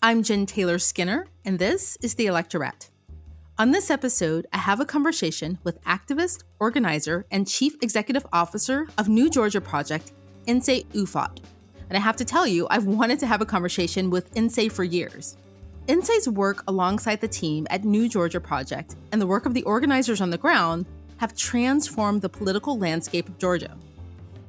I'm Jen Taylor Skinner, and this is the Electorette. On this episode, I have a conversation with activist, organizer, and chief executive officer of New Georgia Project, Nsé Ufot. And I have to tell you, I've wanted to have a conversation with Nsé for years. Nsé's work alongside the team at New Georgia Project and the work of the organizers on the ground have transformed the political landscape of Georgia.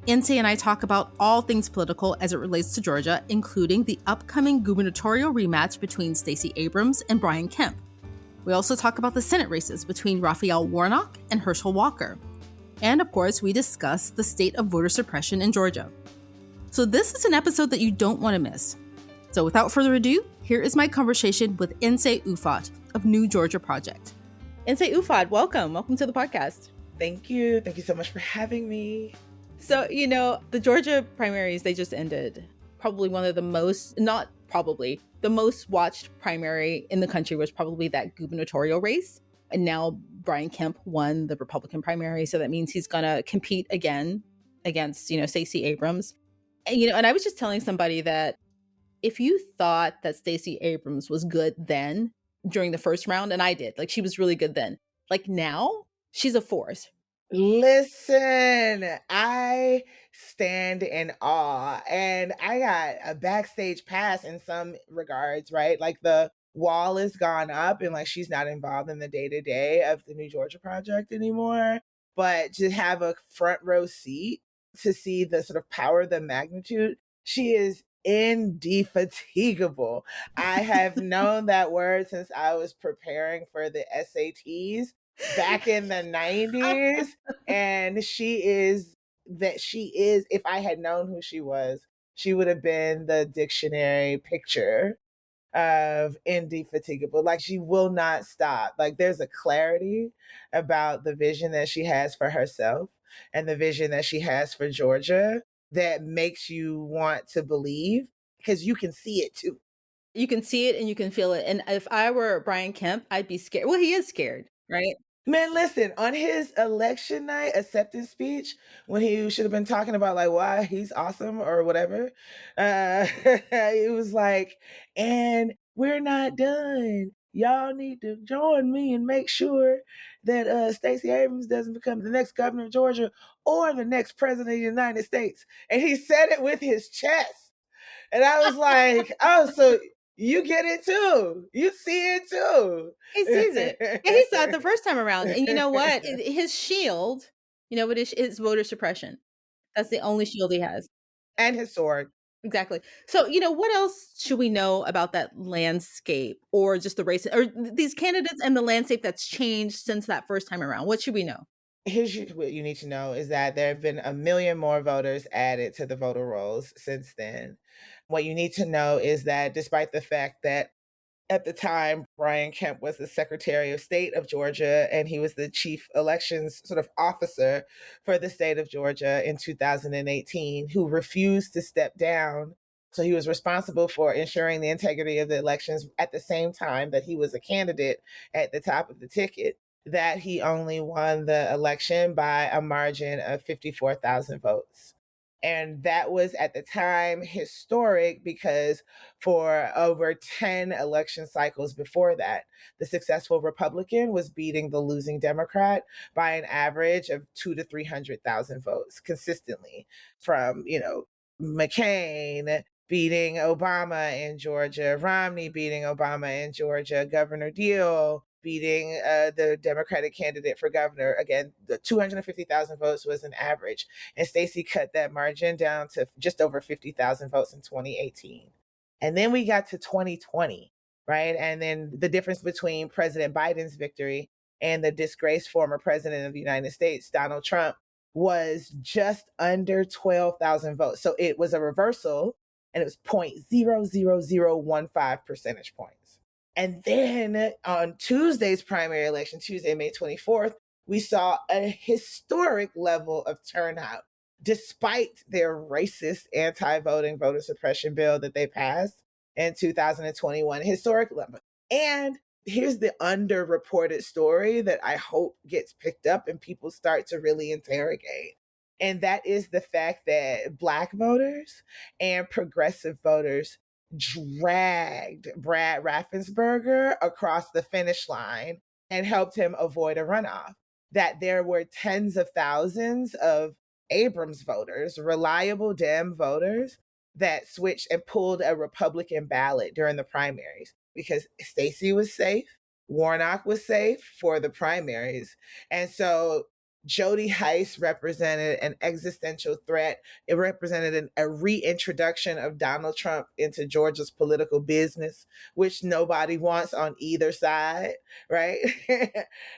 Nsé and I talk about all things political as it relates to Georgia, including the upcoming gubernatorial rematch between Stacey Abrams and Brian Kemp. We also talk about the Senate races between Raphael Warnock and Herschel Walker. And of course, we discuss the state of voter suppression in Georgia. So this is an episode that you don't want to miss. So without further ado, here is my conversation with Nsé Ufot of New Georgia Project. Nsé Ufot, welcome. Welcome to the podcast. Thank you. Thank you so much for having me. So, the Georgia primaries, they just ended. Probably one of the most, not probably, the most watched primary in the country was probably that gubernatorial race. And now Brian Kemp won the Republican primary. So that means he's going to compete again against, Stacey Abrams. And I was just telling somebody that if you thought that Stacey Abrams was good then during the first round, and I did, she was really good then, now she's a force. Listen, I stand in awe, and I got a backstage pass in some regards, right? The wall has gone up and she's not involved in the day-to-day of the New Georgia Project anymore, but to have a front row seat to see the sort of power, the magnitude, she is indefatigable. I have known that word since I was preparing for the SATs back in the 90s. And she is, if I had known who she was, she would have been the dictionary picture of indefatigable. She will not stop. There's a clarity about the vision that she has for herself and the vision that she has for Georgia that makes you want to believe, because you can see it too. You can see it and you can feel it. And if I were Brian Kemp, I'd be scared. Well, he is scared, right? Man, listen, on his election night acceptance speech, when he should have been talking about why he's awesome or whatever, it was and we're not done. Y'all need to join me and make sure that Stacey Abrams doesn't become the next governor of Georgia or the next president of the United States. And he said it with his chest. And I was like, oh, so you get it too. You see it too. He sees it. Yeah, he saw it the first time around. And you know what? His shield, what is voter suppression. That's the only shield he has. And his sword. Exactly. So, what else should we know about that landscape or just the race or these candidates and the landscape that's changed since that first time around? What should we know? Here's what you need to know is that there have been 1 million more voters added to the voter rolls since then. What you need to know is that despite the fact that at the time, Brian Kemp was the Secretary of State of Georgia, and he was the chief elections sort of officer for the state of Georgia in 2018, who refused to step down. So he was responsible for ensuring the integrity of the elections at the same time that he was a candidate at the top of the ticket, that he only won the election by a margin of 54,000 votes. And that was at the time historic because for over 10 election cycles before that, the successful Republican was beating the losing Democrat by an average of 200,000 to 300,000 votes consistently, from, McCain beating Obama in Georgia, Romney beating Obama in Georgia, Governor Deal beating the Democratic candidate for governor. Again, the 250,000 votes was an average. And Stacey cut that margin down to just over 50,000 votes in 2018. And then we got to 2020, right? And then the difference between President Biden's victory and the disgraced former president of the United States, Donald Trump, was just under 12,000 votes. So it was a reversal, and it was 0.00015 percentage points. And then on Tuesday's primary election, Tuesday, May 24th, we saw a historic level of turnout, despite their racist anti-voting voter suppression bill that they passed in 2021, historic level. And here's the underreported story that I hope gets picked up and people start to really interrogate. And that is the fact that Black voters and progressive voters dragged Brad Raffensperger across the finish line and helped him avoid a runoff. That there were tens of thousands of Abrams voters, reliable Dem voters, that switched and pulled a Republican ballot during the primaries because Stacey was safe, Warnock was safe for the primaries. And so Jody Heiss represented an existential threat. It represented a reintroduction of Donald Trump into Georgia's political business, which nobody wants on either side, right?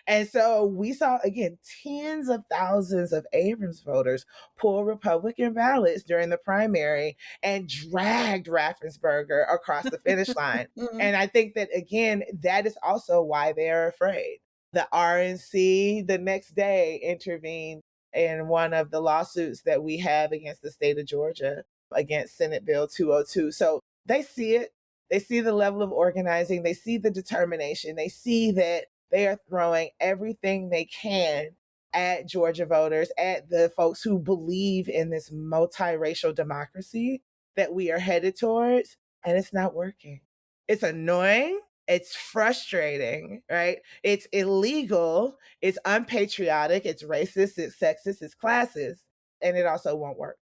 And so we saw, again, tens of thousands of Abrams voters pull Republican ballots during the primary and dragged Raffensperger across the finish line. And I think that, again, that is also why they're afraid. The RNC the next day intervened in one of the lawsuits that we have against the state of Georgia against Senate Bill 202. So they see it. They see the level of organizing. They see the determination. They see that they are throwing everything they can at Georgia voters, at the folks who believe in this multiracial democracy that we are headed towards, and it's not working. It's annoying. It's frustrating, right? It's illegal. It's unpatriotic. It's racist. It's sexist. It's classist. And it also won't work.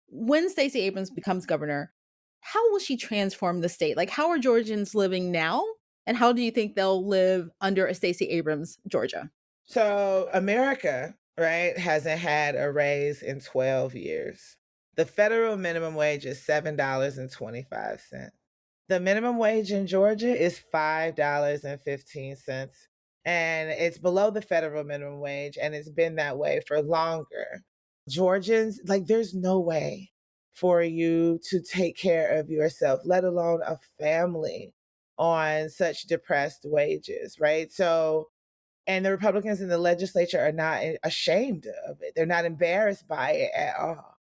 When Stacey Abrams becomes governor, how will she transform the state? Like, how are Georgians living now? And how do you think they'll live under a Stacey Abrams Georgia? So America, right, hasn't had a raise in 12 years. The federal minimum wage is $7.25. The minimum wage in Georgia is $5.15. And it's below the federal minimum wage, and it's been that way for longer. Georgians, like, there's no way for you to take care of yourself, let alone a family, on such depressed wages, right? So, and the Republicans in the legislature are not ashamed of it. They're not embarrassed by it at all.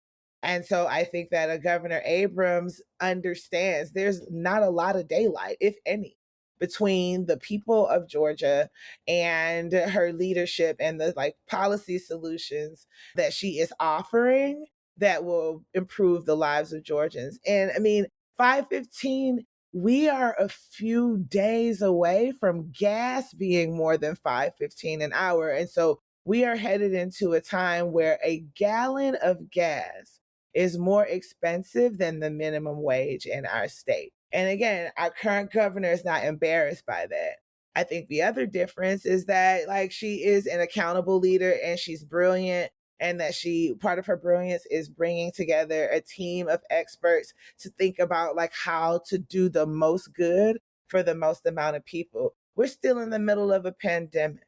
And so I think that a Governor Abrams understands there's not a lot of daylight, if any, between the people of Georgia and her leadership and the like policy solutions that she is offering that will improve the lives of Georgians. And I mean, 515, we are a few days away from gas being more than 515 an hour. And so we are headed into a time where a gallon of gas is more expensive than the minimum wage in our state. And again, our current governor is not embarrassed by that. I think the other difference is that, like, she is an accountable leader and she's brilliant, and that part of her brilliance is bringing together a team of experts to think about like how to do the most good for the most amount of people. We're still in the middle of a pandemic.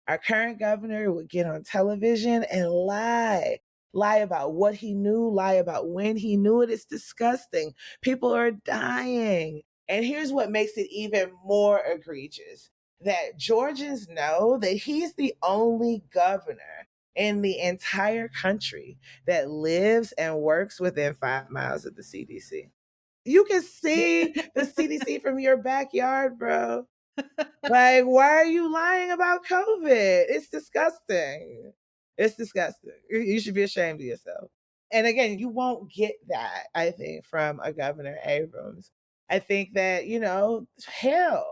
Our current governor would get on television and lie about what he knew, lie about when he knew it. It's disgusting. People are dying. And here's what makes it even more egregious, that Georgians know that he's the only governor in the entire country that lives and works within 5 miles of the CDC. You can see the CDC from your backyard, bro. Like, why are you lying about COVID? It's disgusting. It's disgusting. You should be ashamed of yourself. And again, you won't get that, I think, from a Governor Abrams. I think that, hell,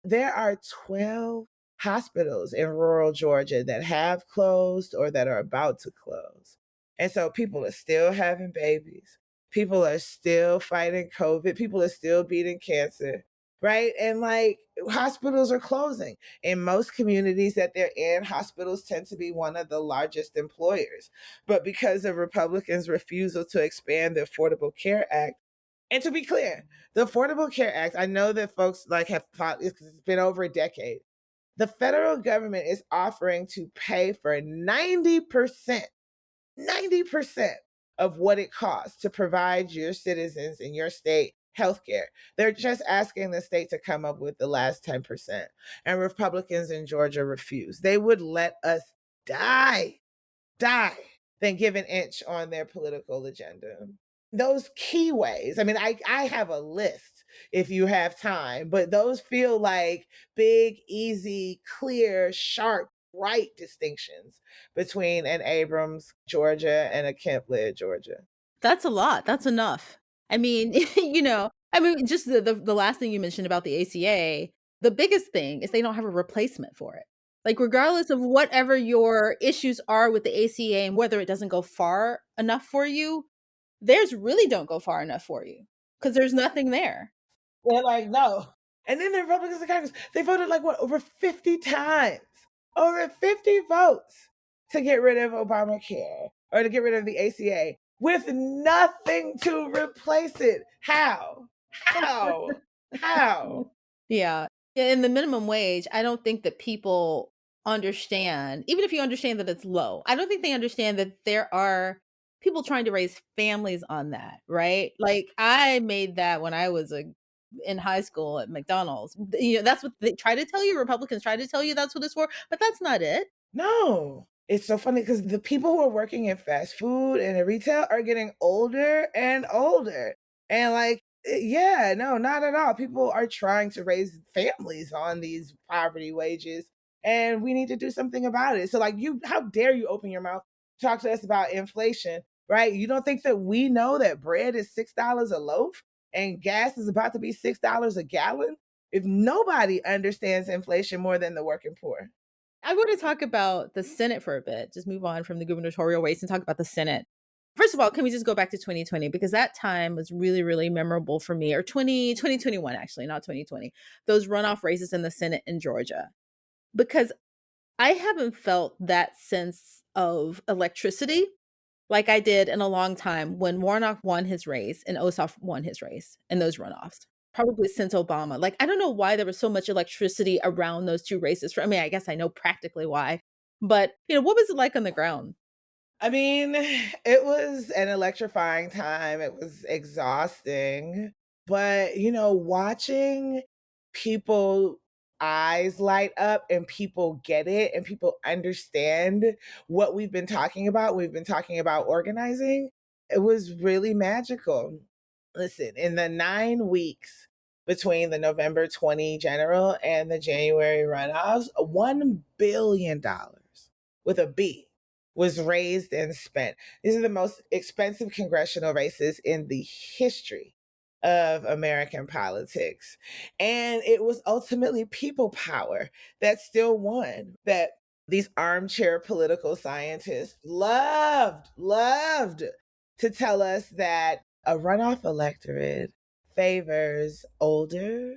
there are 12 hospitals in rural Georgia that have closed or that are about to close. And so people are still having babies. People are still fighting COVID. People are still beating cancer, right? And like, hospitals are closing. In most communities that they're in, hospitals tend to be one of the largest employers. But because of Republicans' refusal to expand the Affordable Care Act, and to be clear, the Affordable Care Act, I know that folks like have fought, it's been over a decade. The federal government is offering to pay for 90% of what it costs to provide your citizens in your state healthcare. They're just asking the state to come up with the last 10%. And Republicans in Georgia refuse. They would let us die than give an inch on their political agenda. Those key ways, I mean, I have a list if you have time, but those feel like big, easy, clear, sharp, right distinctions between an Abrams Georgia and a Kemp led Georgia. That's a lot. That's enough. I mean, I mean, just the last thing you mentioned about the ACA, the biggest thing is they don't have a replacement for it. Like, regardless of whatever your issues are with the ACA and whether it doesn't go far enough for you, theirs really don't go far enough for you because there's nothing there. They're like, no. And then the Republicans and Congress, they voted like what, over 50 times, over 50 votes to get rid of Obamacare or to get rid of the ACA with nothing to replace it. How? How? How? Yeah. Yeah, and the minimum wage, I don't think that people understand, even if you understand that it's low, I don't think they understand that there are people trying to raise families on that, right? Like, I made that when I was in high school at McDonald's. That's what they try to tell you. Republicans try to tell you that's what it's for, but that's not it. No. It's so funny because the people who are working in fast food and in retail are getting older and older. And like, yeah, no, not at all. People are trying to raise families on these poverty wages, and we need to do something about it. So, like, how dare you open your mouth, talk to us about inflation, right? You don't think that we know that bread is $6 a loaf and gas is about to be $6 a gallon? If nobody understands inflation more than the working poor. I want to talk about the Senate for a bit, just move on from the gubernatorial race and talk about the Senate. First of all, can we just go back to 2020? Because that time was really, really memorable for me, or 2021, actually, not 2020. Those runoff races in the Senate in Georgia. Because I haven't felt that sense of electricity like I did in a long time when Warnock won his race and Ossoff won his race in those runoffs. Probably since Obama. Like, I don't know why there was so much electricity around those two races. I mean, I guess I know practically why. But, what was it like on the ground? I mean, it was an electrifying time. It was exhausting. But, watching people eyes light up and people get it and people understand what we've been talking about. We've been talking about organizing. It was really magical. Listen, in the 9 weeks between the November 20 general and the January runoffs, $1 billion with a B was raised and spent. These are the most expensive congressional races in the history of American politics. And it was ultimately people power that still won, that these armchair political scientists loved to tell us that a runoff electorate favors older,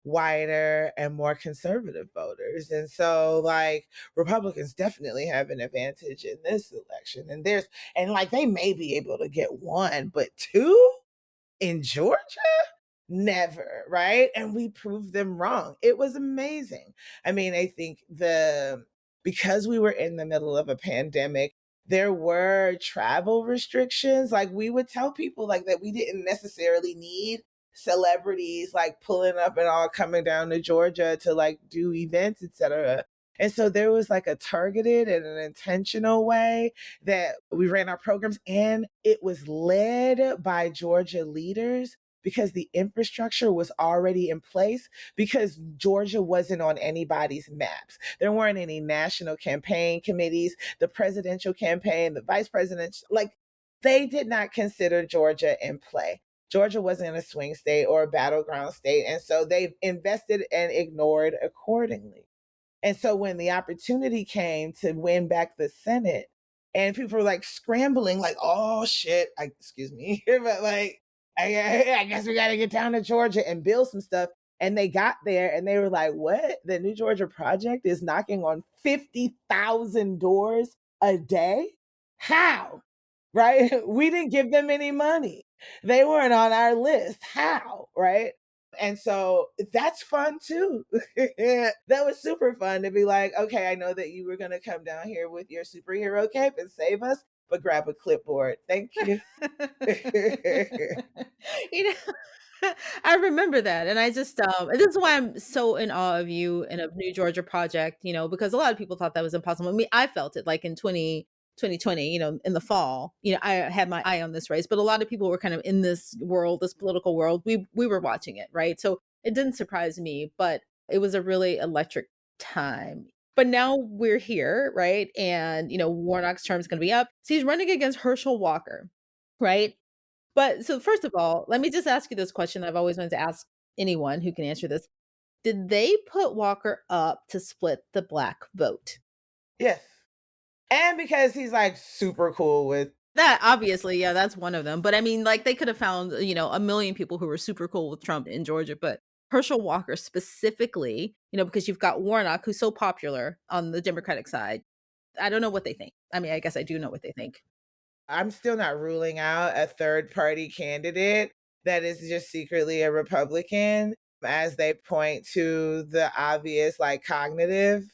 whiter, and more conservative voters. And so, like, Republicans definitely have an advantage in this election. And like, they may be able to get one, but two in Georgia? Never, right? And we proved them wrong. It was amazing. I mean, I think because we were in the middle of a pandemic, there were travel restrictions. Like, we would tell people like that we didn't necessarily need celebrities like pulling up and all coming down to Georgia to like do events, etc. And so there was like a targeted and an intentional way that we ran our programs, and it was led by Georgia leaders because the infrastructure was already in place, because Georgia wasn't on anybody's maps. There weren't any national campaign committees, the presidential campaign, the vice president, like, they did not consider Georgia in play. Georgia wasn't a swing state or a battleground state. And so they invested and ignored accordingly. And so when the opportunity came to win back the Senate, and people were like scrambling, like, oh shit, excuse me, but like, I guess we got to get down to Georgia and build some stuff. And they got there and they were like, what? The New Georgia Project is knocking on 50,000 doors a day? How? Right? We didn't give them any money. They weren't on our list. How? Right? And so that's fun too. That was super fun to be like, okay, I know that you were going to come down here with your superhero cape and save us, but grab a clipboard. Thank you. You know, I remember that, and I just, and this is why I'm so in awe of you and of New Georgia Project, because a lot of people thought that was impossible. I mean, I felt it, like, in 2020, in the fall, I had my eye on this race, but a lot of people were kind of in this world, this political world. We were watching it, right? So it didn't surprise me, but it was a really electric time. But now we're here, right? And, Warnock's term is going to be up. So he's running against Herschel Walker, right? But so first of all, let me just ask you this question I've always wanted to ask anyone who can answer this. Did they put Walker up to split the Black vote? Yes. And because he's like super cool with That obviously, yeah, that's one of them. But I mean, like they could have found, a million people who were super cool with Trump in Georgia, but Herschel Walker specifically, because you've got Warnock, who's so popular on the Democratic side. I don't know what they think. I mean, I guess I do know what they think. I'm still not ruling out a third party candidate that is just secretly a Republican as they point to the obvious like cognitive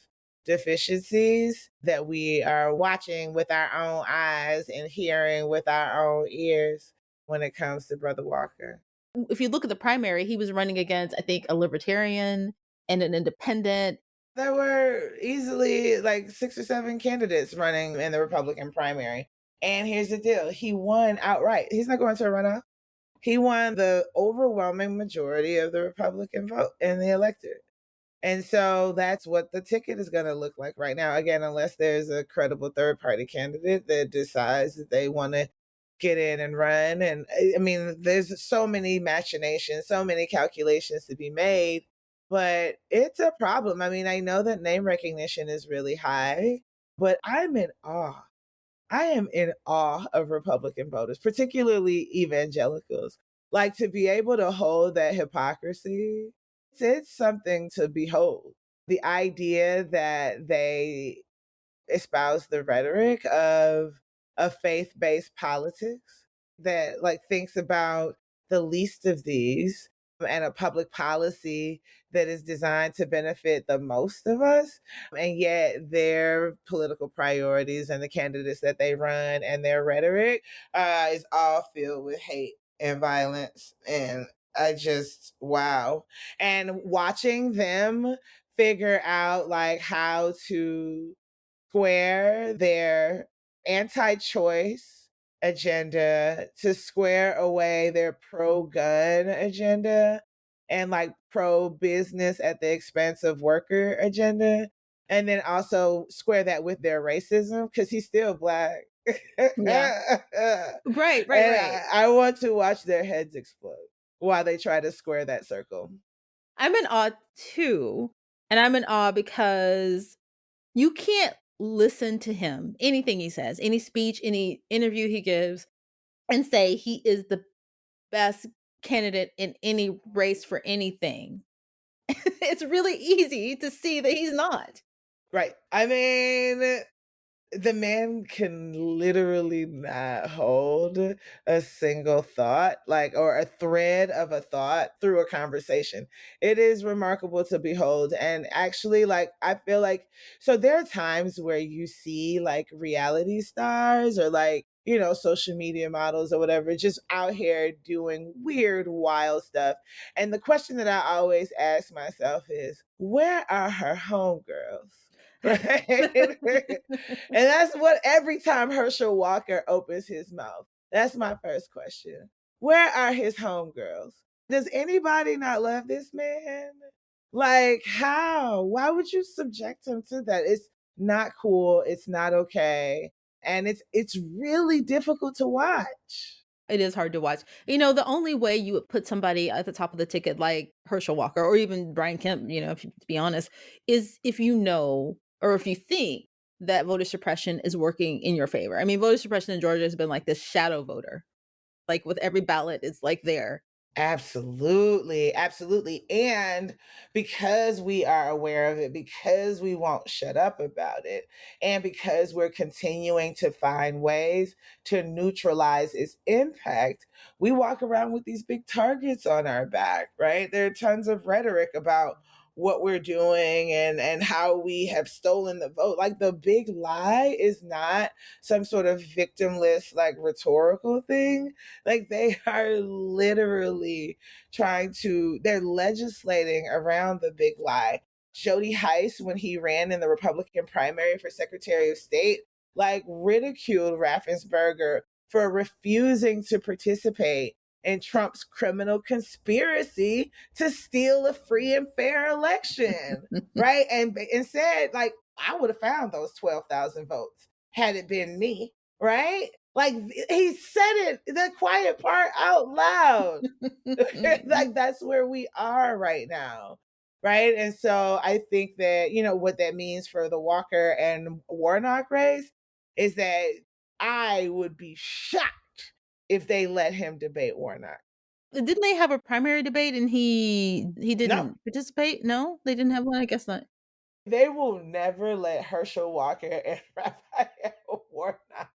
deficiencies that we are watching with our own eyes and hearing with our own ears when it comes to Brother Walker. If you look at the primary, he was running against, I think, a libertarian and an independent. There were easily like 6 or 7 candidates running in the Republican primary. And here's the deal, he won outright. He's not going to a runoff. He won the overwhelming majority of the Republican vote in the electorate. And so that's what the ticket is going to look like right now. Again, unless there's a credible third party candidate that decides that they want to get in and run. And I mean, there's so many machinations, so many calculations to be made, but it's a problem. I mean, I know that name recognition is really high, but I'm in awe. I am in awe of Republican voters, particularly evangelicals. Like to be able to hold that hypocrisy, it's something to behold. The idea that they espouse the rhetoric of a faith-based politics that like thinks about the least of these and a public policy that is designed to benefit the most of us, and yet their political priorities and the candidates that they run and their rhetoric is all filled with hate and violence. And I just wow. And watching them figure out like how to square their anti-choice agenda to square away their pro-gun agenda and like pro-business at the expense of worker agenda, and then also square that with their racism because he's still Black. Yeah. And Right, right, right. I want to watch their heads explode while they try to square that circle. I'm in awe too. And I'm in awe because you can't listen to him, anything he says, any speech, any interview he gives, and say he is the best candidate in any race for anything. It's really easy to see that he's not. Right. I mean, the man can literally not hold a single thought, like, or a thread of a thought through a conversation. It is remarkable to behold. And actually, like, I feel like, so there are times where you see like reality stars or like, social media models or whatever, just out here doing weird, wild stuff. And the question that I always ask myself is, where are her homegirls? Right? And that's what every time Herschel Walker opens his mouth, that's my first question. Where are his homegirls? Does anybody not love this man? Like, how? Why would you subject him to that? It's not cool. It's not okay. And it's really difficult to watch. It is hard to watch. The only way you would put somebody at the top of the ticket like Herschel Walker or even Brian Kemp, to be honest, is if you know or if you think that voter suppression is working in your favor. I mean, voter suppression in Georgia has been like this shadow voter. Like with every ballot, it's like there. Absolutely, absolutely. And because we are aware of it, because we won't shut up about it, and because we're continuing to find ways to neutralize its impact, we walk around with these big targets on our back, right? There are tons of rhetoric about what we're doing and how we have stolen the vote. Like the big lie is not some sort of victimless, like rhetorical thing. Like they are literally they're legislating around the big lie. Jody Heiss, when he ran in the Republican primary for Secretary of State, like ridiculed Raffensperger for refusing to participate in Trump's criminal conspiracy to steal a free and fair election, right? And said, like, I would have found those 12,000 votes had it been me, right? Like he said it, the quiet part out loud. Like that's where we are right now. Right. And so I think that, what that means for the Walker and Warnock race is that I would be shocked if they let him debate Warnock. Didn't they have a primary debate and he No, didn't participate? No? They didn't have one? I guess not. they will never let Herschel Walker and Raphael Warnock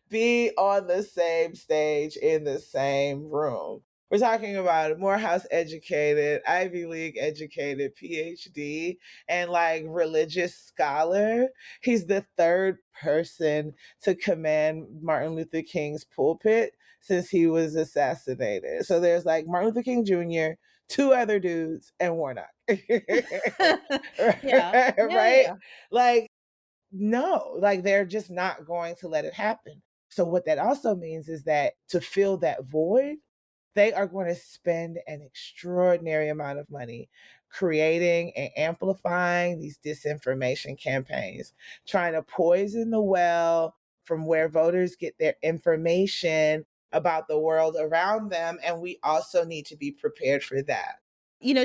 be on the same stage in the same room. We're talking about a Morehouse educated, Ivy League educated PhD and like religious scholar. He's the third person to command Martin Luther King's pulpit since he was assassinated. So there's like Martin Luther King Jr., two other dudes, and Warnock. Yeah. Yeah, Right? yeah. Like, no, like they're just not going to let it happen. So what that also means is that to fill that void, they are going to spend an extraordinary amount of money creating and amplifying these disinformation campaigns, trying to poison the well from where voters get their information about the world around them. And we also need to be prepared for that.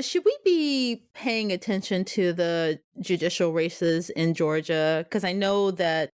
Should we be paying attention to the judicial races in Georgia? Because I know that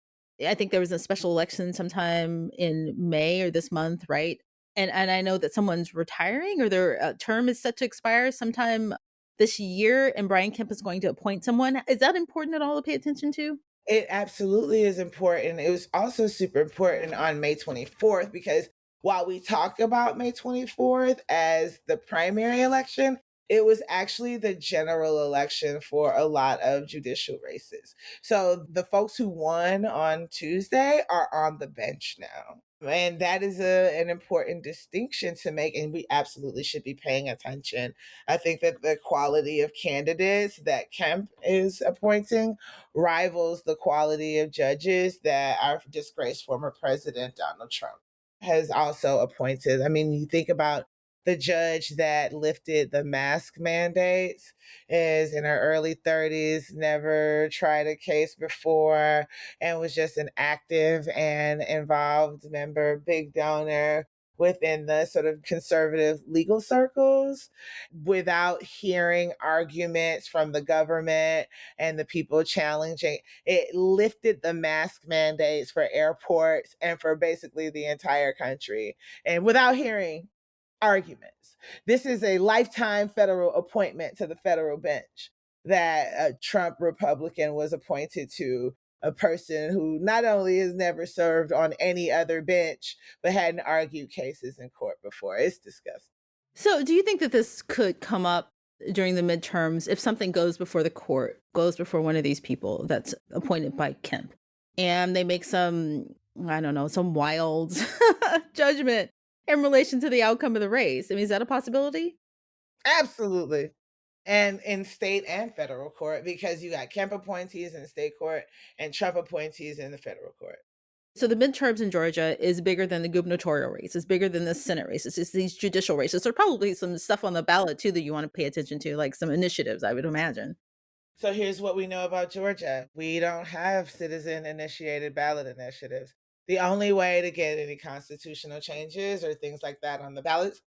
I think there was a special election sometime in May or this month, right? And I know that someone's retiring or their term is set to expire sometime this year, and Brian Kemp is going to appoint someone. Is that important at all to pay attention to? It absolutely is important. It was also super important on May 24th because while we talk about May 24th as the primary election, it was actually the general election for a lot of judicial races. So the folks who won on Tuesday are on the bench now. And that is an important distinction to make, and we absolutely should be paying attention. I think that the quality of candidates that Kemp is appointing rivals the quality of judges that our disgraced former president Donald Trump has also appointed. I mean, you think about the judge that lifted the mask mandates is in her early 30s, never tried a case before, and was just an active and involved member, big donor within the sort of conservative legal circles without hearing arguments from the government and the people challenging. It lifted the mask mandates for airports and for basically the entire country, and without hearing arguments. This is a lifetime federal appointment to the federal bench that a Trump Republican was appointed to, a person who not only has never served on any other bench, but hadn't argued cases in court before. It's disgusting. So, do you think that this could come up during the midterms if something goes before the court, goes before one of these people that's appointed by Kemp, and they make some, I don't know, some wild judgment in relation to the outcome of the race? I mean, is that a possibility? Absolutely. And in state and federal court, because you got Kemp appointees in state court and Trump appointees in the federal court. So the midterms in Georgia is bigger than the gubernatorial race. It's bigger than the Senate races. It's these judicial races. There's probably some stuff on the ballot too that you want to pay attention to, like some initiatives, I would imagine. So here's what we know about Georgia. We don't have citizen initiated ballot initiatives. The only way to get any constitutional changes or things like that on the ballots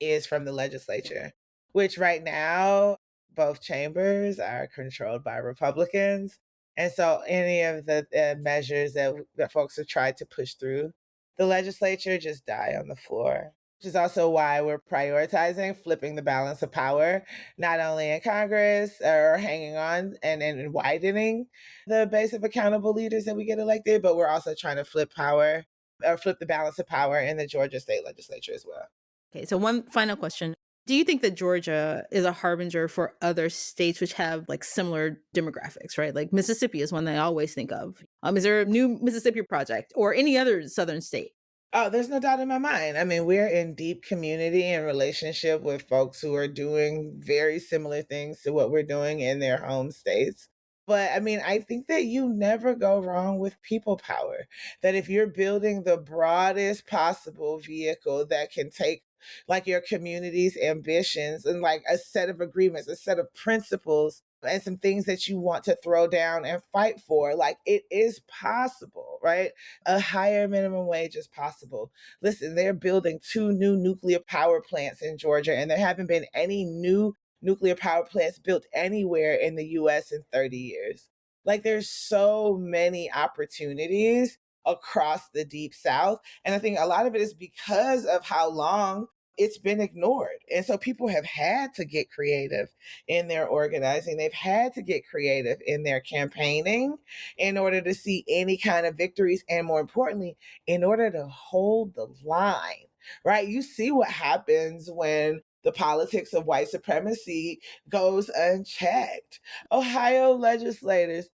is from the legislature, which right now, both chambers are controlled by Republicans. And so any of the measures that folks have tried to push through the legislature just die on the floor, which is also why we're prioritizing flipping the balance of power, not only in Congress or hanging on and widening the base of accountable leaders that we get elected, but we're also trying to flip power or flip the balance of power in the Georgia state legislature as well. Okay, so one final question. Do you think that Georgia is a harbinger for other states which have like similar demographics, right? Like Mississippi is one that I always think of. Is there a new Mississippi project or any other southern state? Oh, there's no doubt in my mind. I mean, we're in deep community and relationship with folks who are doing very similar things to what we're doing in their home states. But I mean, I think that you never go wrong with people power. That if you're building the broadest possible vehicle that can take like your community's ambitions and like a set of agreements, a set of principles and some things that you want to throw down and fight for. Like it is possible, right? A higher minimum wage is possible. Listen, they're building 2 new nuclear power plants in Georgia, and there haven't been any new nuclear power plants built anywhere in the US in 30 years. Like there's so many opportunities across the deep south. And I think a lot of it is because of how long it's been ignored. And so people have had to get creative in their organizing. They've had to get creative in their campaigning in order to see any kind of victories. And more importantly, in order to hold the line, right? You see what happens when the politics of white supremacy goes unchecked. Ohio legislators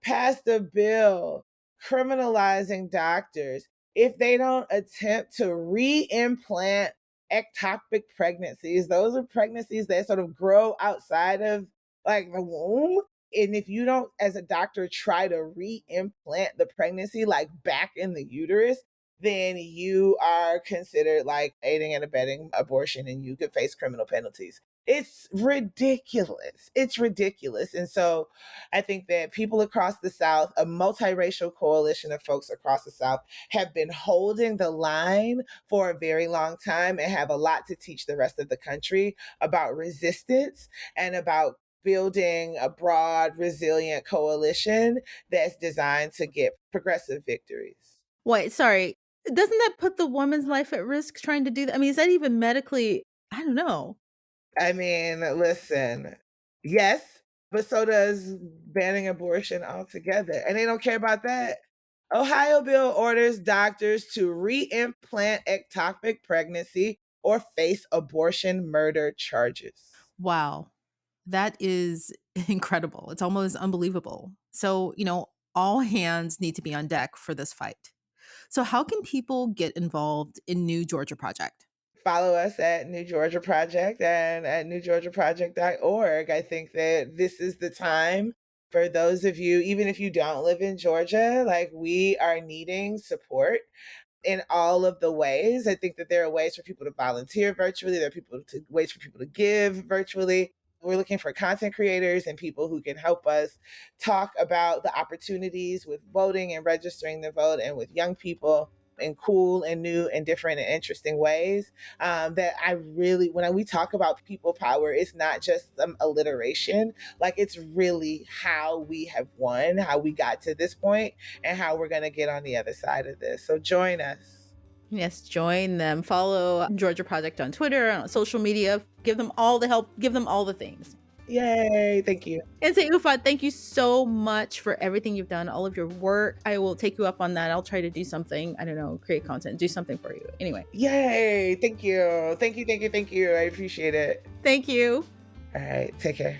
passed a bill criminalizing doctors if they don't attempt to re-implant ectopic pregnancies. Those are pregnancies that sort of grow outside of like the womb. And if you don't, as a doctor, try to re-implant the pregnancy like back in the uterus, then you are considered like aiding and abetting abortion and you could face criminal penalties. It's ridiculous. It's ridiculous. And so I think that people across the South, a multiracial coalition of folks across the South, have been holding the line for a very long time and have a lot to teach the rest of the country about resistance and about building a broad, resilient coalition that's designed to get progressive victories. Wait, sorry. Doesn't that put the woman's life at risk trying to do that? I mean, is that even medically? I don't know. I mean, listen, yes, but so does banning abortion altogether. And they don't care about that. Ohio bill orders doctors to re-implant ectopic pregnancy or face abortion murder charges. Wow. That is incredible. It's almost unbelievable. So, all hands need to be on deck for this fight. So, how can people get involved in New Georgia Project? Follow us at New Georgia Project and at newgeorgiaproject.org. I think that this is the time for those of you, even if you don't live in Georgia, like we are needing support in all of the ways. I think that there are ways for people to volunteer virtually. There are ways for people to give virtually. We're looking for content creators and people who can help us talk about the opportunities with voting and registering to vote and with young people in cool and new and different and interesting ways. That I really, when we talk about people power, it's not just some alliteration. Like it's really how we have won, how we got to this point, and how we're going to get on the other side of this. So join us. Yes, join them. Follow Georgia Project on Twitter, on social media. Give them all the help. Give them all the things. Yay. Thank you. Nsé Ufot, thank you so much for everything you've done, all of your work. I will take you up on that. I'll try to do something. I don't know, create content, do something for you. Anyway. Yay. Thank you. Thank you. Thank you. Thank you. I appreciate it. Thank you. All right. Take care.